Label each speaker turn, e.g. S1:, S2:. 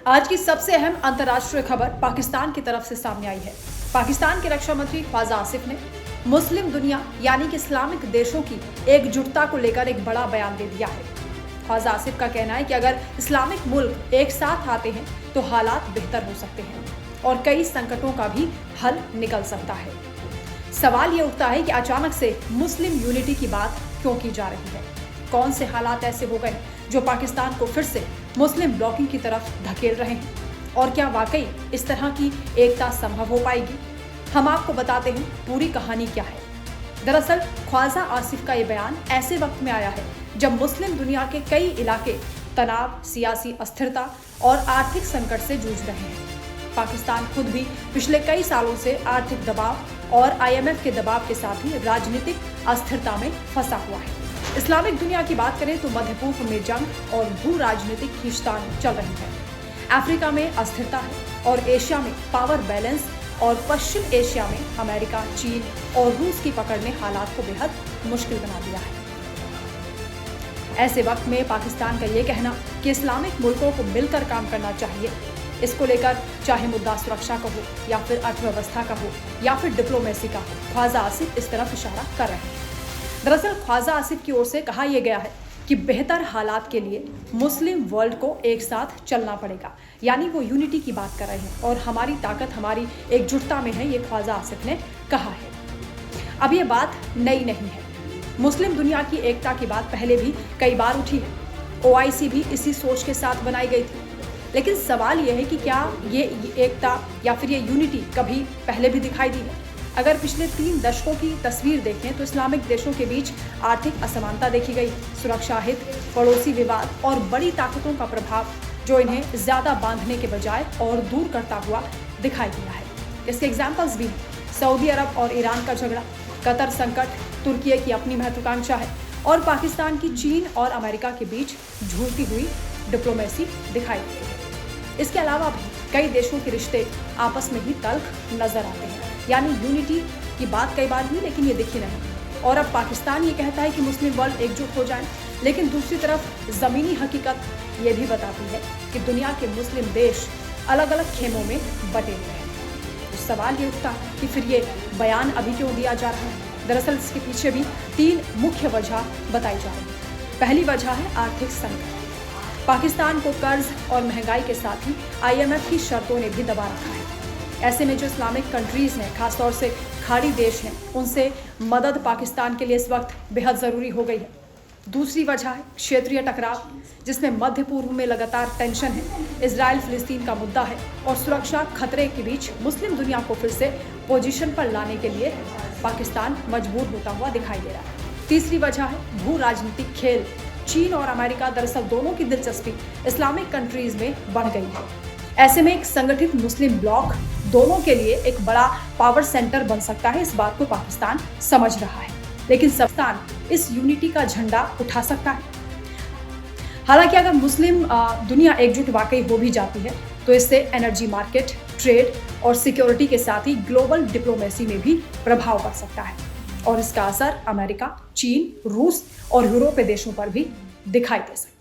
S1: आज की सबसे अहम अंतर्राष्ट्रीय खबर पाकिस्तान की तरफ से सामने आई है। पाकिस्तान के रक्षा मंत्री ख्वाजा आसिफ ने मुस्लिम दुनिया यानी कि इस्लामिक देशों की एकजुटता को लेकर एक बड़ा बयान दे दिया है। ख्वाजा आसिफ का कहना है कि अगर इस्लामिक मुल्क एक साथ आते हैं तो हालात बेहतर हो सकते हैं और कई संकटों का भी हल निकल सकता है। सवाल ये उठता है कि अचानक से मुस्लिम यूनिटी की बात क्यों की जा रही है? कौन से हालात ऐसे हो गए जो पाकिस्तान को फिर से मुस्लिम ब्लॉकिंग की तरफ धकेल रहे हैं? और क्या वाकई इस तरह की एकता संभव हो पाएगी? हम आपको बताते हैं पूरी कहानी क्या है। दरअसल ख्वाजा आसिफ का ये बयान ऐसे वक्त में आया है जब मुस्लिम दुनिया के कई इलाके तनाव, सियासी अस्थिरता और आर्थिक संकट से जूझ रहे हैं। पाकिस्तान खुद भी पिछले कई सालों से आर्थिक दबाव और IMF के दबाव के साथ ही राजनीतिक अस्थिरता में फंसा हुआ है। इस्लामिक दुनिया की बात करें तो मध्य पूर्व में जंग और भू राजनीतिक खींचतान चल रही है। अफ्रीका में अस्थिरता है और एशिया में पावर बैलेंस और पश्चिम एशिया में अमेरिका, चीन और रूस की पकड़ ने हालात को बेहद मुश्किल बना दिया है। ऐसे वक्त में पाकिस्तान का ये कहना कि इस्लामिक मुल्कों को मिलकर काम करना चाहिए, इसको लेकर चाहे मुद्दा सुरक्षा का हो या फिर अर्थव्यवस्था का हो या फिर डिप्लोमेसी का हो, ख्वाजा आसिफ इस तरफ इशारा कर रहे हैं। दरअसल ख्वाजा आसिफ की ओर से कहा यह गया है कि बेहतर हालात के लिए मुस्लिम वर्ल्ड को एक साथ चलना पड़ेगा, यानी वो यूनिटी की बात कर रहे हैं और हमारी ताकत हमारी एकजुटता में है, ये ख्वाजा आसिफ ने कहा है। अब ये बात नई नहीं है। मुस्लिम दुनिया की एकता की बात पहले भी कई बार उठी है। OIC भी इसी सोच के साथ बनाई गई थी। लेकिन सवाल यह है कि क्या ये एकता या फिर ये यूनिटी कभी पहले भी दिखाई दी है? अगर पिछले 3 दशकों की तस्वीर देखें तो इस्लामिक देशों के बीच आर्थिक असमानता देखी गई, सुरक्षा हित, पड़ोसी विवाद और बड़ी ताकतों का प्रभाव जो इन्हें ज्यादा बांधने के बजाय और दूर करता हुआ दिखाई दिया है। इसके एग्जाम्पल्स भी हैं। सऊदी अरब और ईरान का झगड़ा, कतर संकट, तुर्की की अपनी महत्वाकांक्षा है और पाकिस्तान की चीन और अमेरिका के बीच झूलती हुई डिप्लोमेसी दिखाई देती है। इसके अलावा भी कई देशों के रिश्ते आपस में ही तल्ख नजर आते हैं, यानी यूनिटी की बात कई बार हुई लेकिन ये दिखी नहीं। और अब पाकिस्तान ये कहता है कि मुस्लिम वर्ल्ड एकजुट हो जाए, लेकिन दूसरी तरफ ज़मीनी हकीकत ये भी बताती है कि दुनिया के मुस्लिम देश अलग अलग खेमों में बटे हुए हैं। तो सवाल ये उठता है कि फिर ये बयान अभी क्यों दिया जा रहा है? दरअसल इसके पीछे भी 3 मुख्य वजह बताई जा रही है। पहली वजह है आर्थिक संकट। पाकिस्तान को कर्ज और महंगाई के साथ ही IMF की शर्तों ने भी दबा रखा है। ऐसे में जो इस्लामिक कंट्रीज़ हैं, खासतौर से खाड़ी देश हैं, उनसे मदद पाकिस्तान के लिए इस वक्त बेहद ज़रूरी हो गई है। दूसरी वजह है क्षेत्रीय टकराव, जिसमें मध्य पूर्व में लगातार टेंशन है, इजराइल फिलिस्तीन का मुद्दा है और सुरक्षा खतरे के बीच मुस्लिम दुनिया को फिर से पोजीशन पर लाने के लिए पाकिस्तान मजबूर होता हुआ दिखाई दे रहा है। तीसरी वजह है भू राजनीतिक खेल। चीन और अमेरिका दरअसल दोनों की दिलचस्पी इस्लामिक कंट्रीज में बढ़ गई है। ऐसे में एक संगठित मुस्लिम ब्लॉक दोनों के लिए एक बड़ा पावर सेंटर बन सकता है, इस बात को पाकिस्तान समझ रहा है। लेकिन पाकिस्तान इस यूनिटी का झंडा उठा सकता है। हालांकि अगर मुस्लिम दुनिया एकजुट वाकई हो भी जाती है तो इससे एनर्जी मार्केट, ट्रेड और सिक्योरिटी के साथ ही ग्लोबल डिप्लोमेसी में भी प्रभाव पड़ सकता है और इसका असर अमेरिका, चीन, रूस और यूरोपीय देशों पर भी दिखाई दे सकता है।